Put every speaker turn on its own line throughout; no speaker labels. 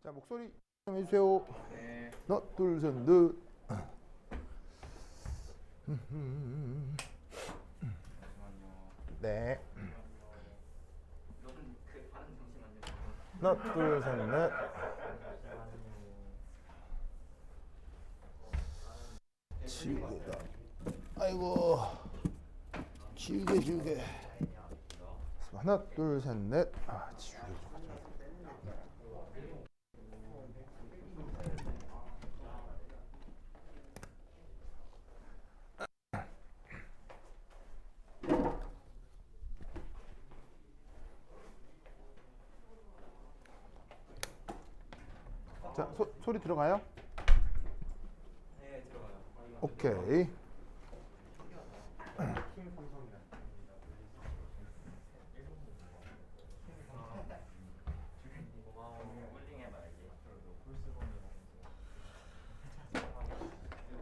자, 목소리 좀 해주세요.
네.
하나, 둘, 셋, 넷.
잠시만요.
네.
너는 그 발음 잠시만요.
하나, 둘, 셋, 넷. 지우개다. 아이고. 지우개. 하나, 둘, 셋, 넷. 아, 지우개 좀 가져와. 자, 소리 들어가요?
네, 들어가요.
오케이.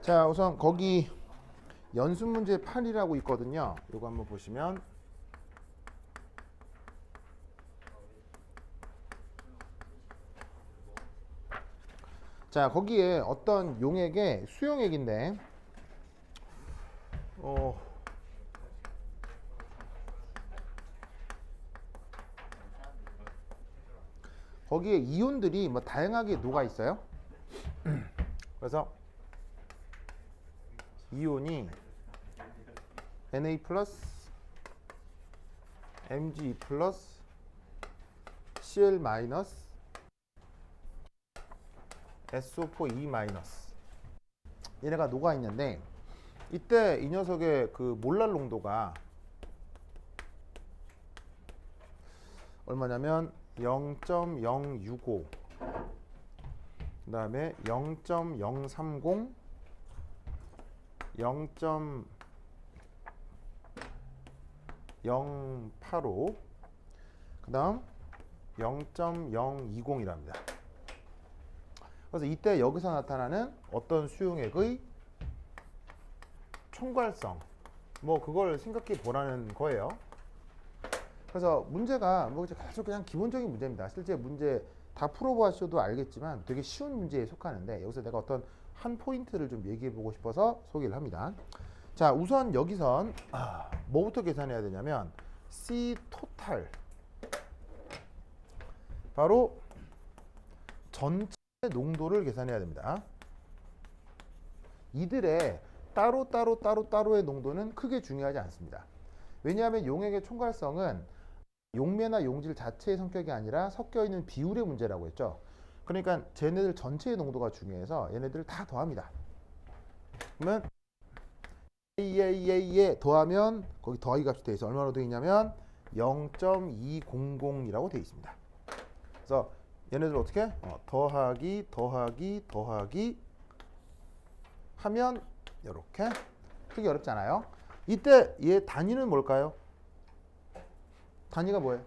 자, 우선 거기 연습 문제 8이라고 있거든요. 이거 한번 보시면 자, 거기에 어떤 용액의 수용액인데 거기에 이온들이 뭐 다양하게 녹아 있어요. 그래서 이온이 Na 플러스, Mg 플러스, Cl 마이너스, SO4 E 마이너스 얘네가 녹아 있는데 이때 이 녀석의 그 몰랄 농도가 얼마냐면 0.065 그 다음에 0.030 0.085 그 다음 0.020이랍니다. 그래서 이때 여기서 나타나는 어떤 수용액의 총괄성 뭐 그걸 생각해 보라는 거예요. 그래서 문제가 뭐 계속 그냥 기본적인 문제입니다. 실제 문제 다 풀어보셔도 알겠지만 되게 쉬운 문제에 속하는데 여기서 내가 어떤 한 포인트를 좀 얘기해 보고 싶어서 소개를 합니다. 자, 우선 여기선 뭐부터 계산해야 되냐면 C 토탈 바로 전체 농도를 계산해야 됩니다. 이들의 따로의 농도는 크게 중요하지 않습니다. 왜냐하면 용액의 총괄성은 용매나 용질 자체의 성격이 아니라 섞여 있는 비율의 문제라고 했죠. 그러니까 쟤네들 전체의 농도가 중요해서 얘네들을 다 더합니다. 그러면 에 더하면 거기 더하기 값이 돼 있어. 얼마로 돼 있냐면 0.200이라고 돼 있습니다. 그래서 얘네들 어떻게? 더하기 하면 이렇게 크게 어렵지 않아요. 이때 얘 단위는 뭘까요? 단위가 뭐예요?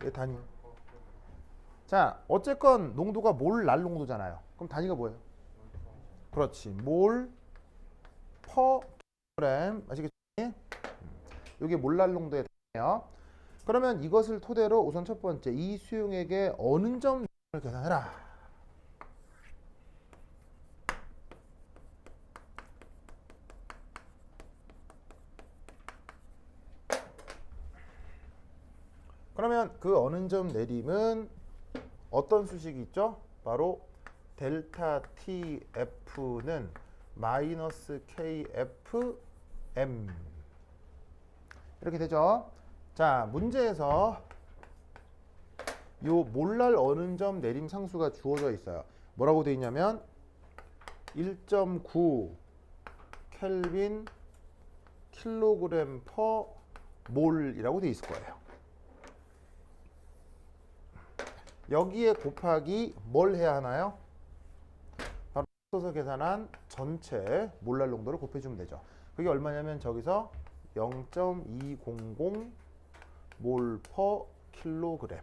얘 단위. 자, 어쨌건 농도가 몰 날 농도잖아요. 그럼 단위가 뭐예요? 그렇지. 몰 퍼 킬로그램. 아시겠죠? 이게 몰날 농도의 단위예요. 그러면 이것을 토대로 우선 첫 번째 이 수용액의 어느 점을 계산해라. 그러면 그 어느 점 내림은 어떤 수식이 있죠? 바로 델타 TF는 마이너스 KFM 이렇게 되죠. 자, 문제에서 요 몰랄 어느 점 내림 상수가 주어져 있어요. 뭐라고 되어 있냐면 1.9 켈빈 킬로그램 퍼 몰이라고 되어 있을 거예요. 여기에 곱하기 뭘 해야 하나요? 바로 앞서서 계산한 전체 몰랄 농도를 곱해주면 되죠. 그게 얼마냐면 저기서 0.200 몰 퍼 킬로그램.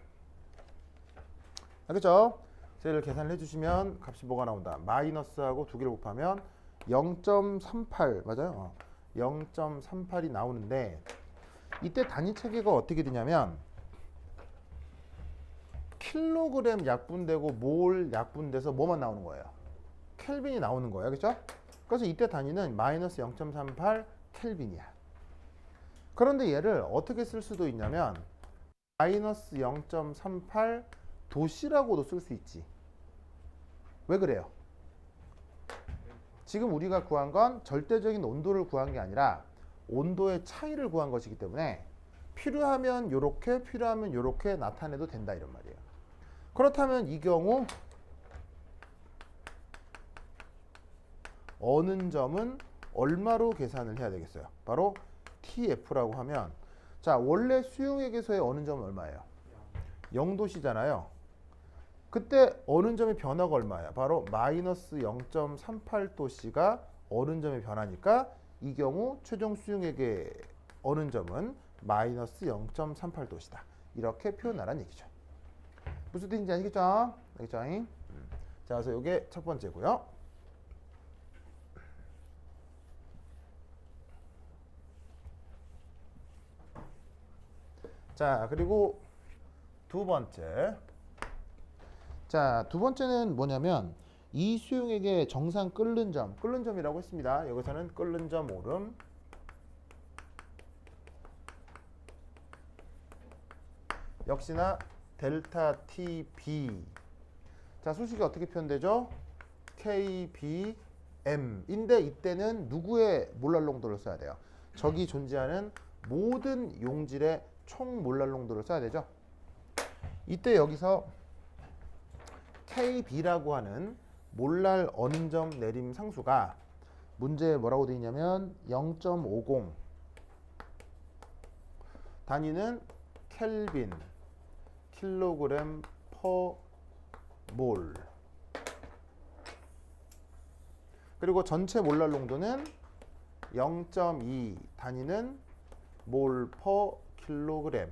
알겠죠? 쟤를 계산을 해주시면 값이 뭐가 나온다? 마이너스하고 두 개를 곱하면 0.38 맞아요? 0.38이 나오는데 이때 단위 체계가 어떻게 되냐면 킬로그램 약분되고 몰 약분돼서 뭐만 나오는 거예요? 켈빈이 나오는 거예요. 그렇죠? 그래서 이때 단위는 마이너스 0.38 켈빈이야. 그런데 얘를 어떻게 쓸 수도 있냐면 마이너스 0.38 도씨라고도 쓸 수 있지. 왜 그래요? 지금 우리가 구한 건 절대적인 온도를 구한 게 아니라 온도의 차이를 구한 것이기 때문에 필요하면 요렇게 필요하면 요렇게 나타내도 된다 이런 말이에요. 그렇다면 이 경우 어는 점은 얼마로 계산을 해야 되겠어요? 바로 TF라고 하면 자 원래 수용액에서의 어는 점은 얼마예요? 0도씨잖아요. 그때 어는 점의 변화가 얼마예요? 바로 마이너스 0.38도씨가 어는 점의 변화니까 이 경우 최종 수용액의 어는 점은 마이너스 0.38도씨다. 이렇게 표현하라는 얘기죠. 무슨 뜻인지 아시겠죠? 알겠죠? 자, 그래서 이게 첫 번째고요. 자, 그리고 두 번째. 자, 두 번째는 뭐냐면 이 수용액의 정상 끓는 점이라고 했습니다. 여기서는 끓는 점 오름 역시나 델타 TB. 자, 수식이 어떻게 표현되죠? KBM인데 이때는 누구의 몰랄 농도를 써야 돼요? 저기 존재하는 모든 용질의 총 몰랄 농도를 써야 되죠. 이때 여기서 KB라고 하는 몰랄 어는 점 내림 상수가 문제에 뭐라고 되어 있냐면 0.50 단위는 켈빈 킬로그램 퍼 몰 그리고 전체 몰랄 농도는 0.2 단위는 몰 퍼 킬로그램.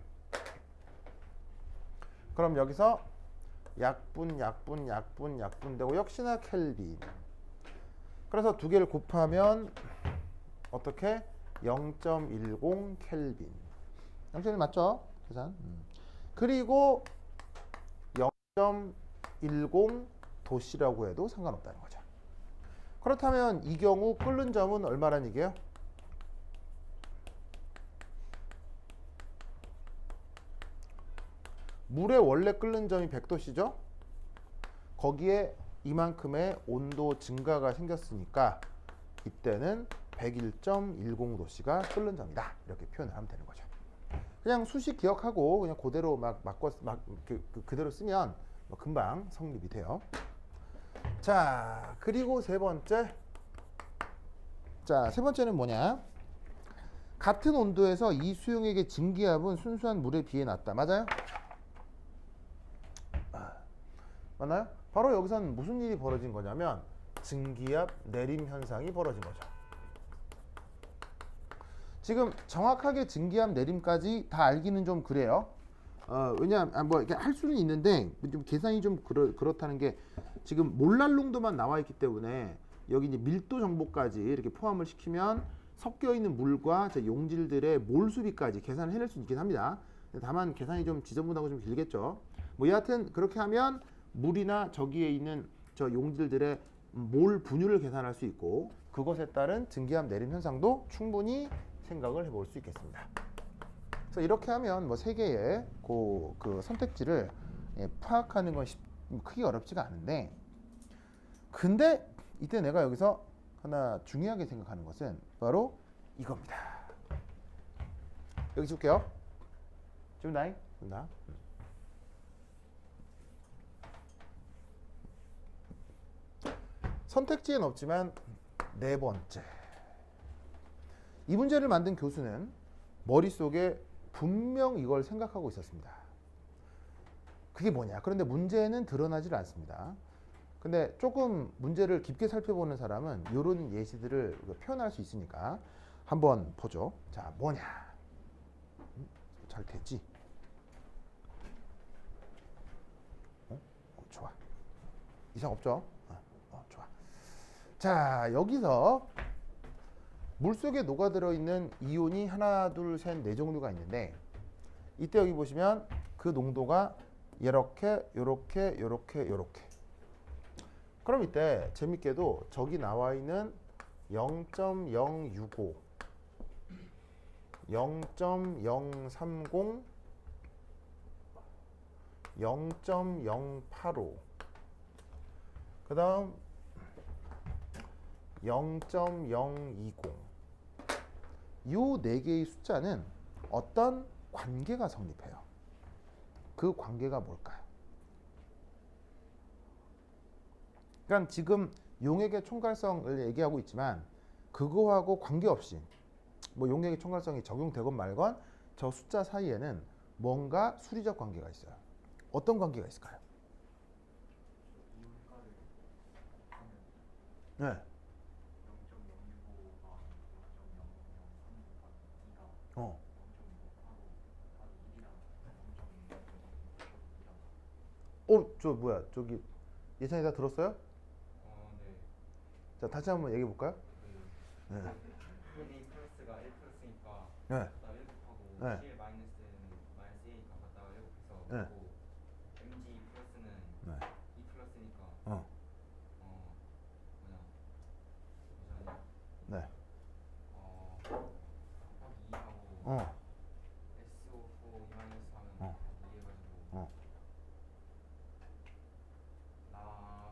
그럼 여기서 약분 되고 역시나 켈빈. 그래서 두 개를 곱하면 어떻게? 0.10 켈빈. 0.1 맞죠? 계산. 그리고 0.10 도씨라고 해도 상관없다는 거죠. 그렇다면 이 경우 끓는 점은 얼마란 얘기예요? 물의 원래 끓는 점이 100도씨죠? 거기에 이만큼의 온도 증가가 생겼으니까 이때는 101.10도씨가 끓는 점이다. 이렇게 표현을 하면 되는 거죠. 그냥 수식 기억하고 그냥 그대로 그대로 쓰면 금방 성립이 돼요. 자, 그리고 세 번째. 자, 세 번째는 뭐냐? 같은 온도에서 이 수용액의 증기압은 순수한 물에 비해 낮다. 맞아요? 맞나요? 바로 여기서는 무슨 일이 벌어진 거냐면 증기압 내림 현상이 벌어진 거죠. 지금 정확하게 증기압 내림까지 다 알기는 좀 그래요. 왜냐하면 뭐 이렇게 할 수는 있는데 좀 계산이 좀 그렇다는 게 지금 몰랄 농도만 나와 있기 때문에 여기 이제 밀도 정보까지 이렇게 포함을 시키면 섞여 있는 물과 용질들의 몰 수비까지 계산을 해낼 수 있긴 합니다. 다만 계산이 좀 지저분하고 좀 길겠죠. 뭐 여하튼 그렇게 하면 물이나 저기에 있는 저 용질들의 몰 분율을 계산할 수 있고 그것에 따른 증기압 내림 현상도 충분히 생각을 해볼 수 있겠습니다. 그래서 이렇게 하면 뭐 세 개의 그 선택지를 파악하는 건 크게 어렵지가 않은데 근데 이때 내가 여기서 하나 중요하게 생각하는 것은 바로 이겁니다. 여기 줄게요. 준다잉? 준다. 선택지엔 없지만 네 번째. 이 문제를 만든 교수는 머릿속에 분명 이걸 생각하고 있었습니다. 그게 뭐냐? 그런데 문제는 드러나질 않습니다. 근데 조금 문제를 깊게 살펴보는 사람은 이런 예시들을 표현할 수 있으니까 한번 보죠. 자, 뭐냐? 잘 됐지? 좋아. 이상 없죠? 좋아. 자, 여기서 물속에 녹아들어 있는 이온이 하나, 둘, 셋, 네 종류가 있는데 이때 여기 보시면 그 농도가 이렇게 요렇게 요렇게 요렇게. 그럼 이때 재밌게도 저기 나와 있는 0.065 0.030 0.085 그 다음 0.020 요 네 개의 숫자는 어떤 관계가 성립해요. 그 관계가 뭘까요? 그러니까 지금 용액의 총괄성을 얘기하고 있지만 그거하고 관계없이 뭐 용액의 총괄성이 적용되건 말건 저 숫자 사이에는 뭔가 수리적 관계가 있어요. 어떤 관계가 있을까요? 네. 어. 저 뭐야? 저기 예찬이 다 들었어요?
네.
자, 다시 한번 얘기해 볼까요? 네.
A 플러스가 1 플러스니까
네.
갖다가 1 곱하고
네.
CL 마이너스는 마이너스 A니까 갖다가 1 곱해서
네.
고 MG 플러스는
네.
2 플러스니까
어.
뭐냐 잠시만요.
네.
곱하기 2하고
어.
SO4 2 마이너스 하면
어.
곱하기 2 해가지고
어.
라고 할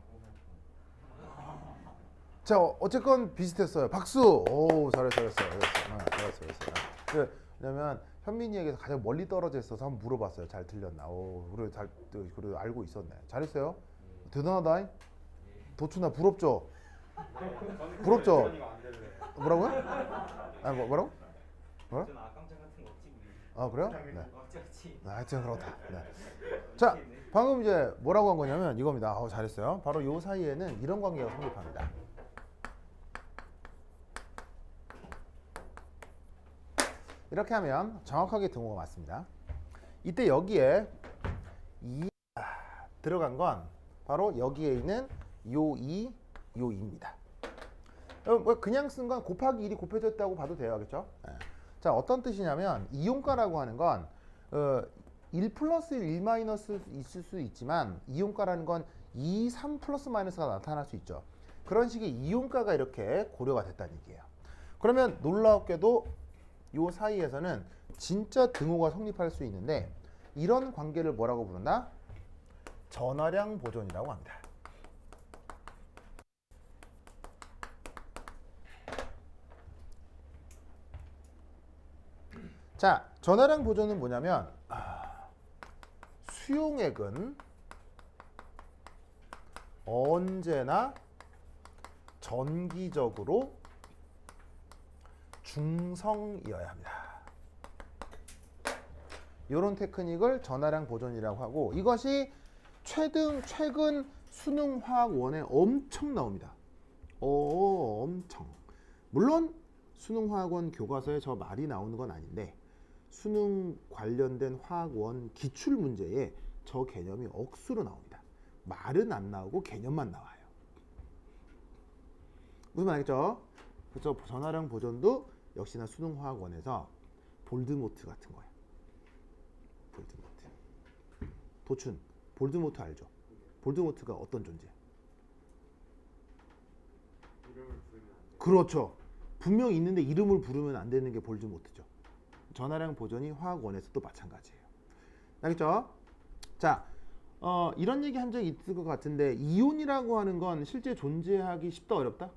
자, 어쨌건 비슷했어요. 박수. 오, 잘했어. 잘했어. 왜냐면 현민이에게서 가장 멀리 떨어져 있어서 한번 물어봤어요. 잘 들렸나? 오, 그래 알고 있었네. 잘했어요. 대단하다. 도춘아 부럽죠? 부럽죠? 뭐라고요? 뭐라고? 뭐라?
저는 악감정 같은 거 없지 우리.
아, 그래요? 네.
없지.
하여튼 그렇다. 네. 자, 방금 이제 뭐라고 한 거냐면 이겁니다. 잘했어요. 바로 요 사이에는 이런 관계가 성립합니다. 이렇게 하면 정확하게 등호가 맞습니다. 이때 여기에 들어간 건 바로 여기에 있는 요 2, 요 2입니다. 그냥 쓴 건 곱하기 1이 곱해졌다고 봐도 돼요. 그렇죠? 자, 어떤 뜻이냐면 이용가라고 하는 건 1 플러스 1 마이너스 있을 수 있지만 이용가라는 건 2, 3 플러스 마이너스가 나타날 수 있죠. 그런 식의 이용가가 이렇게 고려가 됐다는 얘기예요. 그러면 놀랍게도 요 사이에서는 진짜 등호가 성립할 수 있는데 이런 관계를 뭐라고 부른다? 전화량 보존이라고 합니다. 자, 전화량 보존은 뭐냐면 수용액은 언제나 정기적으로 중성이어야 합니다. 이런 테크닉을 전화량 보존이라고 하고 이것이 최근 수능화학원에 엄청 나옵니다. 엄청. 물론 수능화학원 교과서에 저 말이 나오는 건 아닌데 수능 관련된 화학원 기출 문제에 저 개념이 억수로 나옵니다. 말은 안 나오고 개념만 나와요. 무슨 말이죠? 그래서 전화량 보존도 역시나 수능화학원에서 볼드모트 같은 거예요. 볼드모트. 도춘, 볼드모트 알죠? 볼드모트가 어떤 존재예요? 그렇죠. 분명히 있는데 이름을 부르면 안 되는 게 볼드모트죠. 전화량 보존이 화학원에서도 마찬가지예요. 알겠죠? 자, 이런 얘기 한 적이 있을 것 같은데 이온이라고 하는 건 실제 존재하기 쉽다 어렵다?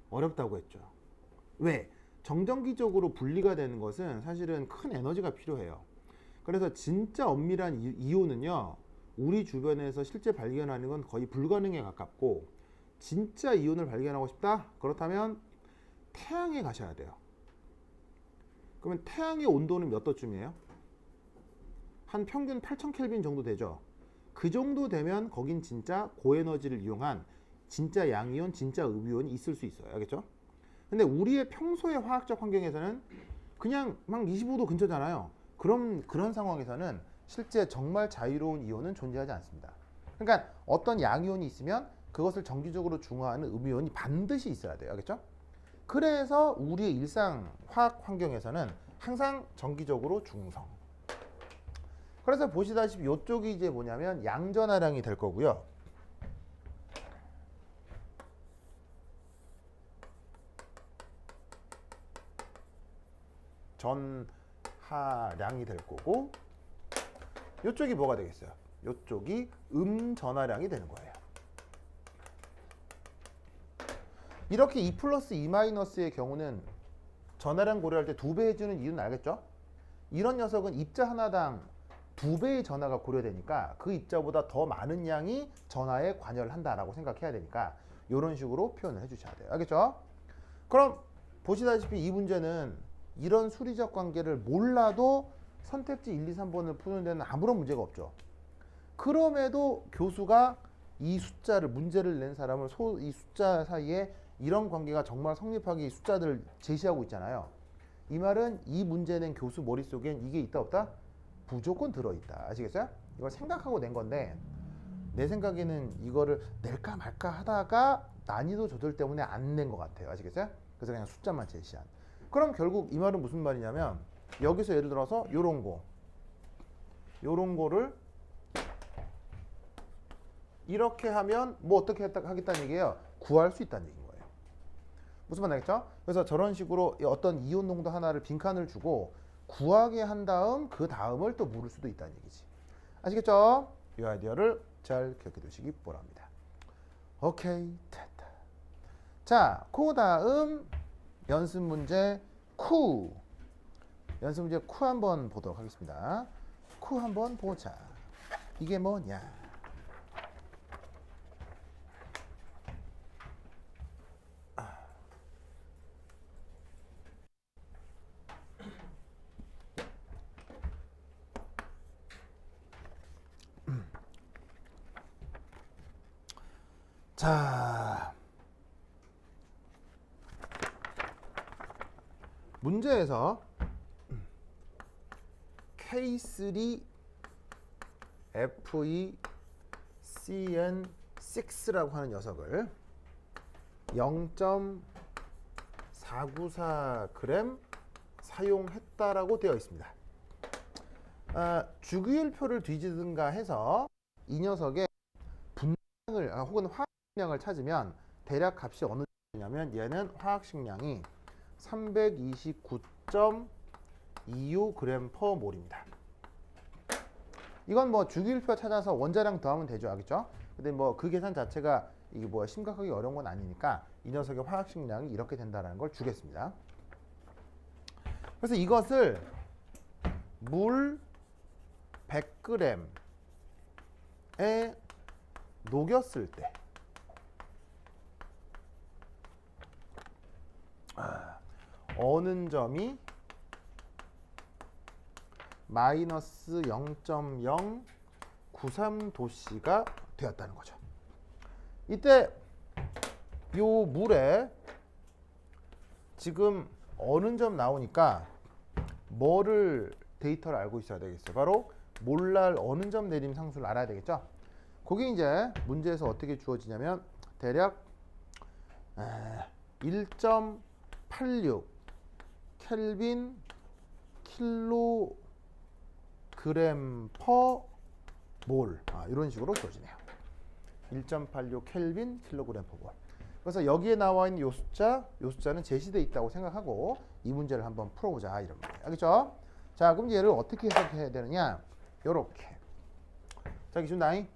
어렵다고 했죠. 왜? 정전기적으로 분리가 되는 것은 사실은 큰 에너지가 필요해요. 그래서 진짜 엄밀한 이온은요, 우리 주변에서 실제 발견하는 건 거의 불가능에 가깝고 진짜 이온을 발견하고 싶다? 그렇다면 태양에 가셔야 돼요. 그러면 태양의 온도는 몇 도쯤이에요? 한 평균 8000켈빈 정도 되죠. 그 정도 되면 거긴 진짜 고에너지를 이용한 진짜 양이온, 진짜 음이온이 있을 수 있어요. 알겠죠? 근데 우리의 평소의 화학적 환경에서는 그냥 막 25도 근처잖아요. 그럼 그런 상황에서는 실제 정말 자유로운 이온은 존재하지 않습니다. 그러니까 어떤 양이온이 있으면 그것을 정기적으로 중화하는 음이온이 반드시 있어야 돼요. 알겠죠? 그래서 우리의 일상 화학 환경에서는 항상 정기적으로 중성. 그래서 보시다시피 이쪽이 이제 뭐냐면 양전하량이 될 거고요. 전하량이 될 거고 이쪽이 뭐가 되겠어요? 이쪽이 음전하량이 되는 거예요. 이렇게 2 플러스 2 마이너스의 경우는 전하량 고려할 때 2배 해주는 이유는 알겠죠? 이런 녀석은 입자 하나당 2배의 전하가 고려되니까 그 입자보다 더 많은 양이 전하에 관여를 한다라고 생각해야 되니까 이런 식으로 표현을 해주셔야 돼요. 알겠죠? 그럼 보시다시피 이 문제는 이런 수리적 관계를 몰라도 선택지 1, 2, 3번을 푸는 데는 아무런 문제가 없죠. 그럼에도 교수가 이 숫자를 문제를 낸 사람을 이 숫자 사이에 이런 관계가 정말 성립하게 이 숫자들을 제시하고 있잖아요. 이 말은 이 문제 낸 교수 머릿속엔 이게 있다 없다? 무조건 들어있다. 아시겠어요? 이걸 생각하고 낸 건데 내 생각에는 이거를 낼까 말까 하다가 난이도 조절 때문에 안 낸 것 같아요. 아시겠어요? 그래서 그냥 숫자만 제시한. 그럼 결국 이 말은 무슨 말이냐면 여기서 예를 들어서 요런 거를 이렇게 하면 뭐 어떻게 하겠다는 얘기예요? 구할 수 있다는 얘기인 거예요. 무슨 말 알겠죠? 그래서 저런 식으로 어떤 이온 농도 하나를 빈칸을 주고 구하게 한 다음 그 다음을 또 물을 수도 있다는 얘기지. 아시겠죠? 이 아이디어를 잘 기억해 두시기 바랍니다. 오케이, 됐다. 자, 그 다음 연습 문제 쿠. 연습 문제 쿠 한번 보도록 하겠습니다. 쿠 한번 보자. 이게 뭐냐? 자, 문제에서 K3FeCN6라고 하는 녀석을 0.494g 사용했다라고 되어 있습니다. 주기율표를 뒤지든가 해서 이 녀석의 분량을 혹은 화학식량을 찾으면 대략 값이 어느 정도냐면 얘는 화학식량이 329.25g/몰입니다. 이건 뭐 주기율표 찾아서 원자량 더하면 되죠, 알겠죠? 근데 뭐 그 계산 자체가 이게 뭐 심각하게 어려운 건 아니니까 이 녀석의 화학식량이 이렇게 된다는 걸 주겠습니다. 그래서 이것을 물 100g에 녹였을 때 어느 점이 마이너스 0.093도씨가 되었다는 거죠. 이때 요 물에 지금 어느 점 나오니까 뭐를 데이터를 알고 있어야 되겠어요. 바로 몰랄 어느 점 내림 상수를 알아야 되겠죠. 그게 이제 문제에서 어떻게 주어지냐면 대략 1.86 켈빈 킬로그램 퍼 몰, 이런 식으로 주어지네요. 1.86 켈빈 킬로그램 퍼 몰. 그래서 여기에 나와 있는 요 숫자는 제시되어 있다고 생각하고 이 문제를 한번 풀어보자 이런 말이에요. 알겠죠? 자, 그럼 얘를 어떻게 해석해야 되느냐? 요렇게. 자, 기준다잉.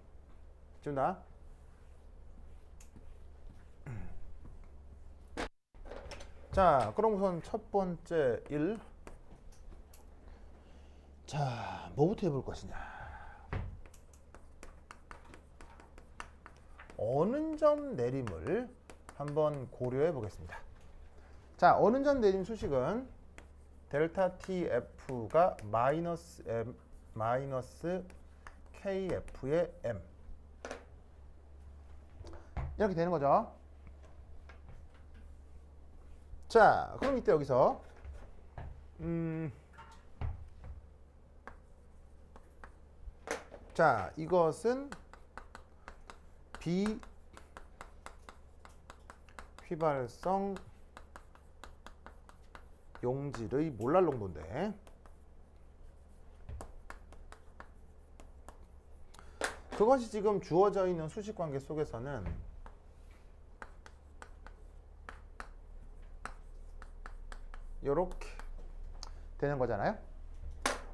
기준다. 자, 그럼 우선 첫 번째 1. 자, 뭐부터 해볼 것이냐? 어느 점 내림을 한번 고려해 보겠습니다. 자, 어느 점 내림 수식은 델타 TF가 마이너스 KF의 M 이렇게 되는 거죠. 자, 그럼 이때 여기서 자, 이것은 비휘발성 용질의 몰랄 농도인데 그것이 지금 주어져 있는 수식 관계 속에서는 이렇게 되는 거잖아요.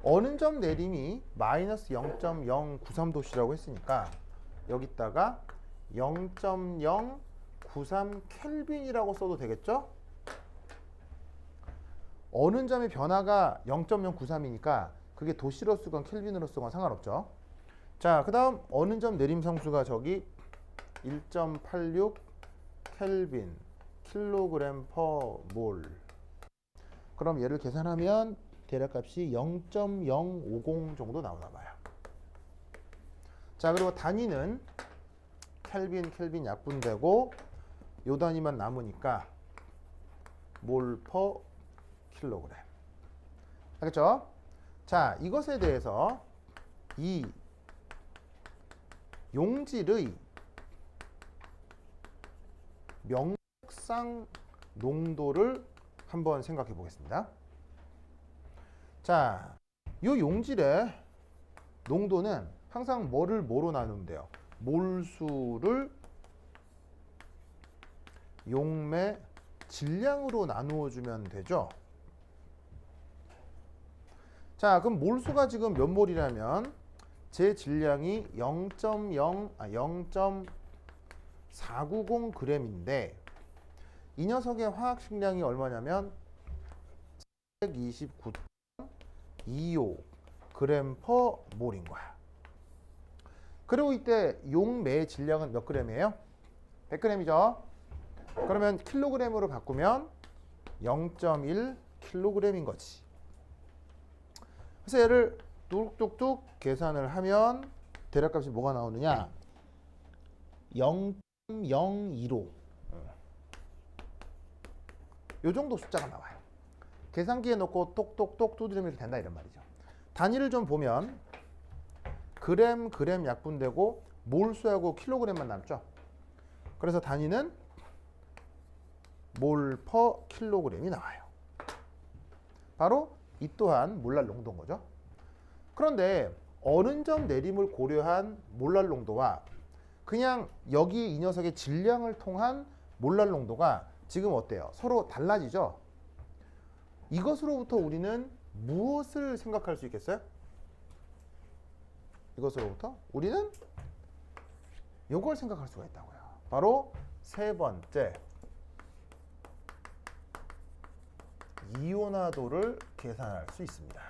어느 점 내림이 마이너스 0.093도씨라고 했으니까 여기다가 0.093 켈빈이라고 써도 되겠죠? 어느 점의 변화가 0.093이니까 그게 도시로 쓰건 켈빈으로 쓰건 상관없죠. 자, 그 다음 어느 점 내림 상수가 저기 1.86 켈빈 킬로그램 퍼 몰. 그럼 얘를 계산하면 대략값이 0.050 정도 나오나 봐요. 자, 그리고 단위는 켈빈 약분되고 요 단위만 남으니까 몰 퍼 킬로그램. 알겠죠? 자, 이것에 대해서 이 용질의 명상 농도를 한번 생각해 보겠습니다. 자, 이 용질의 농도는 항상 뭐를 뭐로 나누면 돼요? 몰수를 용매 질량으로 나누어 주면 되죠. 자, 그럼 몰수가 지금 몇 몰이라면 제 질량이 0.490g인데 이 녀석의 화학 식량이 얼마냐면 129.25 g 퍼 몰인 거야. 그리고 이때 용매의 질량은 몇 g이에요? 100g이죠. 그러면 킬로그램으로 바꾸면 0.1 kg인 거지. 그래서 얘를 뚝뚝뚝 계산을 하면 대략값이 뭐가 나오느냐? 0.015. 요 정도 숫자가 나와요. 계산기에 넣고 똑똑똑 두드리면 이렇게 된다 이런 말이죠. 단위를 좀 보면 그램 약분되고 몰수하고 킬로그램만 남죠. 그래서 단위는 몰 퍼 킬로그램이 나와요. 바로 이 또한 몰랄 농도인 거죠. 그런데 어느 점 내림을 고려한 몰랄 농도와 그냥 여기 이 녀석의 질량을 통한 몰랄 농도가 지금 어때요? 서로 달라지죠? 이것으로부터 우리는 무엇을 생각할 수 있겠어요? 이것으로부터 우리는 이걸 생각할 수가 있다고요. 바로 세 번째, 이온화도를 계산할 수 있습니다.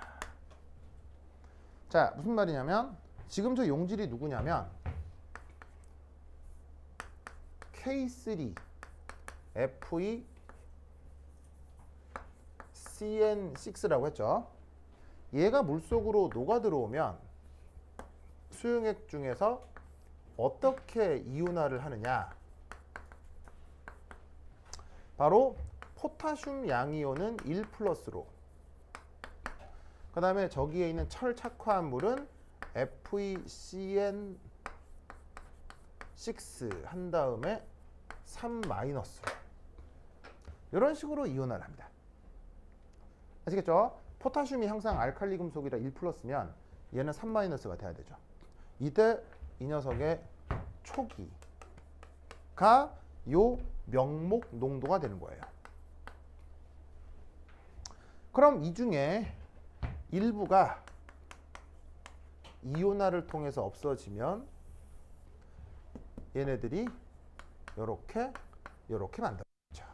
자, 무슨 말이냐면 지금 저 용질이 누구냐면 K3 Fe CN6라고 했죠. 얘가 물속으로 녹아 들어오면 수용액 중에서 어떻게 이온화를 하느냐? 바로 포타슘 양이온은 1 플러스로, 그 다음에 저기에 있는 철 착화한 물은 FeCN6 한 다음에 3 마이너스로 이런 식으로 이온화를 합니다. 아시겠죠? 포타슘이 항상 알칼리 금속이라 1 플러스면 얘는 3 마이너스가 돼야 되죠. 이때 이 녀석의 초기가 요 명목 농도가 되는 거예요. 그럼 이 중에 일부가 이온화를 통해서 없어지면 얘네들이 요렇게 만들어지죠.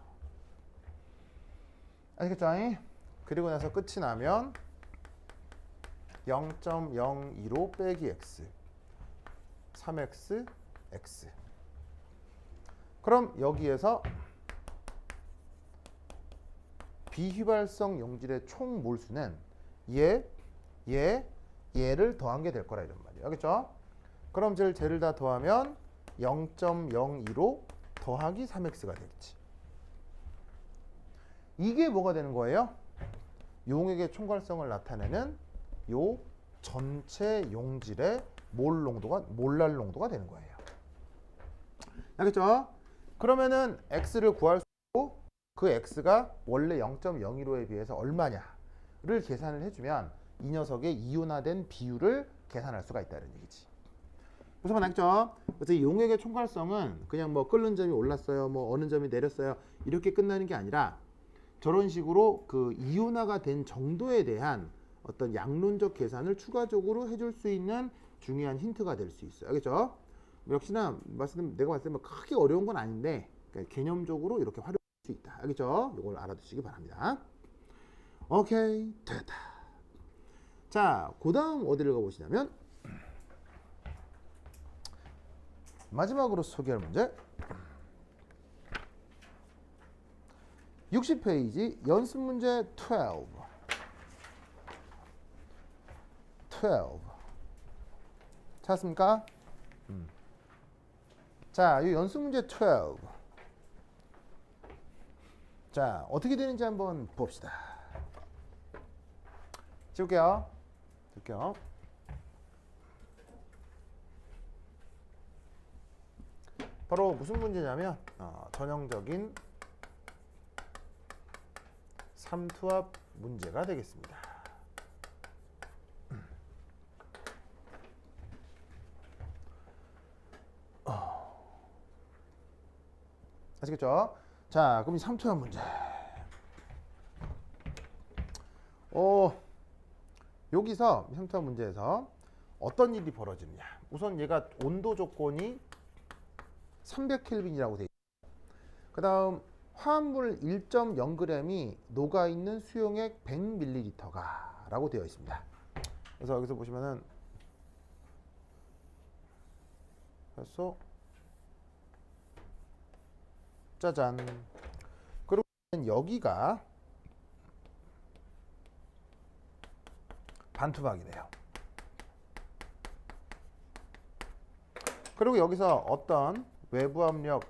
아시겠죠? 그리고 나서 끝이 나면 0.015 빼기 x 3x x. 그럼 여기에서 비휘발성 용질의 총 몰수는 얘를 더한 게 될 거라 이런 말이에요. 알겠죠? 그럼 쟤를 다 더하면 0.015 더하기 3x가 되겠지. 이게 뭐가 되는 거예요? 용액의 총괄성을 나타내는 요 전체 용질의 몰랄 농도가 되는 거예요. 알겠죠? 그러면은 x를 구할 수 있고 그 x가 원래 0.015에 비해서 얼마냐를 계산을 해주면 이 녀석의 이온화된 비율을 계산할 수가 있다는 얘기지. 무슨 말 알겠죠? 그래서 이 용액의 총괄성은 그냥 뭐 끓는 점이 올랐어요, 뭐 어느 점이 내렸어요 이렇게 끝나는 게 아니라 저런 식으로 그 이온화가 된 정도에 대한 어떤 양론적 계산을 추가적으로 해줄 수 있는 중요한 힌트가 될 수 있어요. 알겠죠? 역시나 내가 봤을 때 뭐 크게 어려운 건 아닌데 그러니까 개념적으로 이렇게 활용할 수 있다. 알겠죠? 이걸 알아두시기 바랍니다. 오케이, 됐다. 자, 그 다음 어디를 가보시냐면 마지막으로 소개할 문제 60페이지 연습 문제 12 찾았습니까? 자, 이 연습 문제 12 자, 어떻게 되는지 한번 봅시다. 지울게요. 바로 무슨 문제냐면 전형적인 삼투압 문제가 되겠습니다. 아시겠죠? 자, 그럼 이 삼투압 문제. 여기서 삼투압 문제에서 어떤 일이 벌어지느냐. 우선 얘가 온도 조건이 300켈빈이라고 돼 있어요. 그 다음 화합물 1.0g이 녹아있는 수용액 100ml가 라고 되어 있습니다. 그래서 여기서 보시면은 그래서 짜잔. 그리고 여기가 반투박이래요. 그리고 여기서 어떤 외부 압력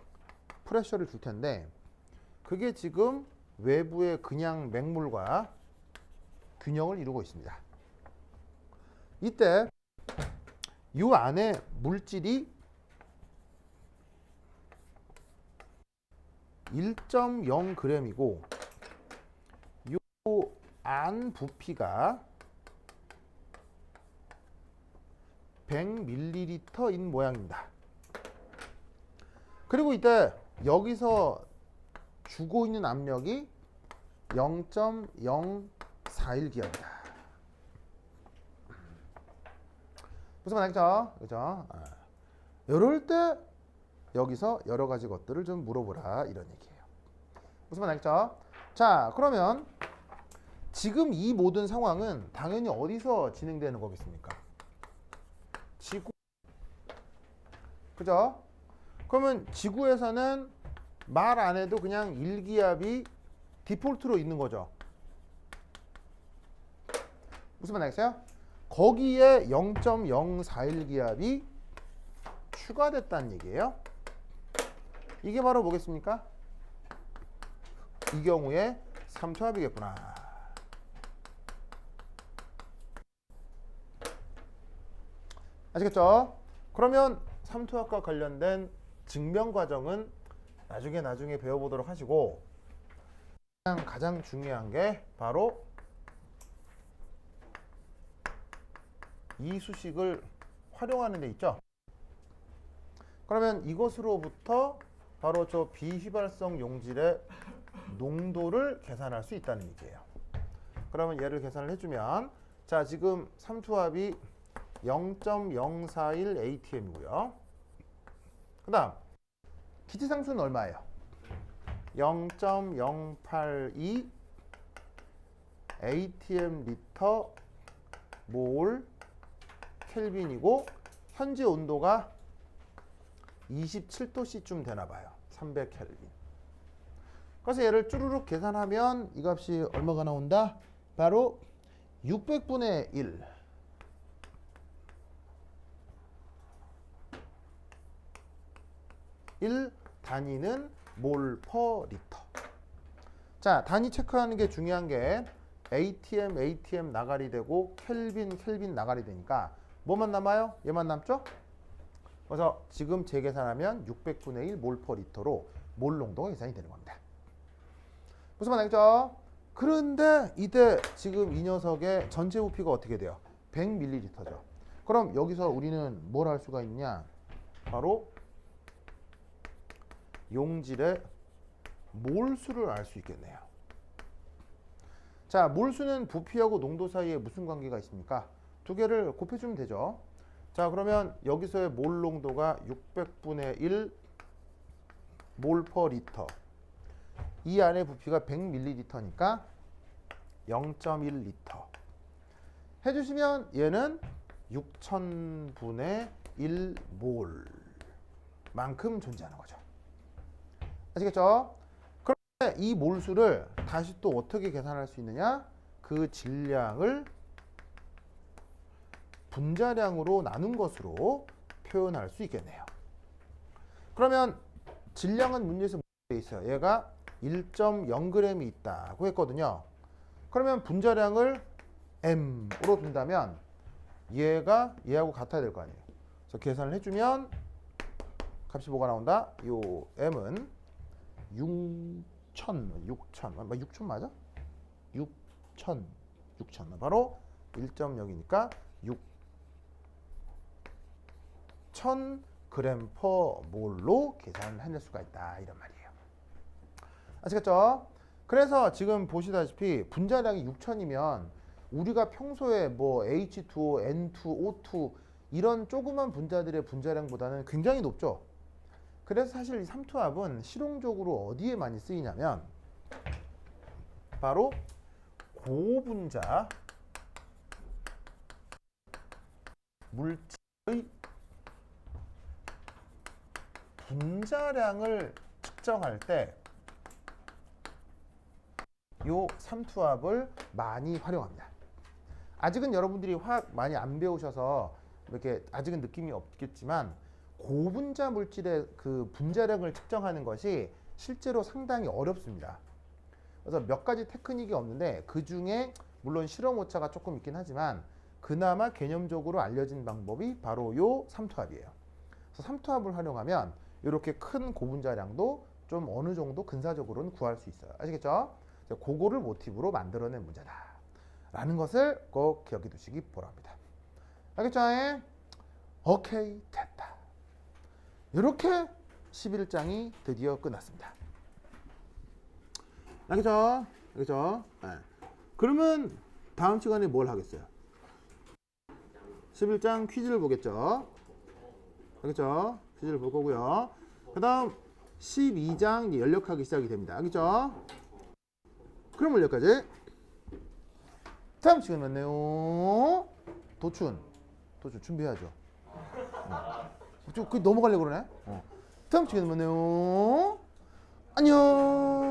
프레셔를 줄 텐데 그게 지금 외부의 그냥 맹물과 균형을 이루고 있습니다. 이때 이 안에 물질이 1.0g이고 이 안 부피가 100ml인 모양입니다. 그리고 이때 여기서 주고 있는 압력이 0.041기압이다. 무슨 말 알겠죠? 그죠? 이럴 때 여기서 여러 가지 것들을 좀 물어보라 이런 얘기예요. 무슨 말 알겠죠? 자, 그러면 지금 이 모든 상황은 당연히 어디서 진행되는 거겠습니까? 지구. 그죠? 그러면 지구에서는 말 안 해도 그냥 1기압이 디폴트로 있는 거죠. 무슨 말 알겠어요? 거기에 0.041기압이 추가됐다는 얘기예요. 이게 바로 뭐겠습니까? 이 경우에 삼투압이겠구나. 아시겠죠? 그러면 삼투압과 관련된 증명 과정은 나중에 배워보도록 하시고 가장 중요한 게 바로 이 수식을 활용하는 데 있죠. 그러면 이것으로부터 바로 저 비휘발성 용질의 농도를 계산할 수 있다는 얘기예요. 그러면 얘를 계산을 해주면 자, 지금 삼투압이 0.041 atm이고요. 그 다음 기체상수는 얼마예요? 0.082 atm 리터 몰 켈빈이고 현재 온도가 27도씨쯤 되나 봐요. 300켈빈. 그래서 얘를 쭈루룩 계산하면 이 값이 얼마가 나온다? 바로 600분의 1. 1 단위는 몰 퍼 리터. 자, 단위 체크하는 게 중요한 게 atm 나가리 되고 켈빈 나가리 되니까 뭐만 남아요? 얘만 남죠? 그래서 지금 재계산하면 600분의 1 몰 퍼 리터로 몰 농도가 계산이 되는 겁니다. 무슨 말 알겠죠? 그런데 이때 지금 이 녀석의 전체 부피가 어떻게 돼요? 100ml죠. 그럼 여기서 우리는 뭘 할 수가 있냐? 바로 용질의 몰수를 알 수 있겠네요. 자, 몰수는 부피하고 농도 사이에 무슨 관계가 있습니까? 두 개를 곱해주면 되죠. 자, 그러면 여기서의 몰 농도가 600분의 1 몰 퍼 리터. 이 안에 부피가 100ml니까 0.1리터. 해주시면 얘는 6000분의 1몰 만큼 존재하는 거죠. 아시겠죠? 그런데 이 몰수를 다시 또 어떻게 계산할 수 있느냐? 그 질량을 분자량으로 나눈 것으로 표현할 수 있겠네요. 그러면 질량은 문제에서 되어 있어요. 얘가 1.0g이 있다고 했거든요. 그러면 분자량을 m으로 둔다면 얘하고 같아야 될 거 아니에요. 그래서 계산을 해주면 값이 뭐가 나온다? 요 m은 6천 맞아? 6천 바로 1.0이니까 6,000g 퍼 몰로 계산을 해낼 수가 있다 이런 말이에요. 아시겠죠? 그래서 지금 보시다시피 분자량이 6,000이면 우리가 평소에 뭐 H2O, N2, O2 이런 조그만 분자들의 분자량보다는 굉장히 높죠. 그래서 사실 이 삼투압은 실용적으로 어디에 많이 쓰이냐면 바로 고분자 물질의 분자량을 측정할 때 요 삼투압을 많이 활용합니다. 아직은 여러분들이 화학 많이 안 배우셔서 이렇게 아직은 느낌이 없겠지만 고분자 물질의 그 분자량을 측정하는 것이 실제로 상당히 어렵습니다. 그래서 몇 가지 테크닉이 없는데 그 중에 물론 실험 오차가 조금 있긴 하지만 그나마 개념적으로 알려진 방법이 바로 요 삼투압이에요. 그래서 삼투압을 활용하면 이렇게 큰 고분자량도 좀 어느 정도 근사적으로는 구할 수 있어요. 아시겠죠? 그거를 모티브로 만들어낸 문제다 라는 것을 꼭 기억해 두시기 바랍니다. 알겠죠? 오케이, 됐다. 이렇게 11장이 드디어 끝났습니다. 알겠죠? 알겠죠? 네. 그러면 다음 시간에 뭘 하겠어요? 11장 퀴즈를 보겠죠? 알겠죠? 퀴즈를 볼 거고요. 그 다음 12장 연력하기 시작이 됩니다. 알겠죠? 그럼 여기까지. 다음 시간에 만나요. 도춘 준비해야죠. 그 넘어가려고 그러네. 다음 시간에 만나요. 안녕.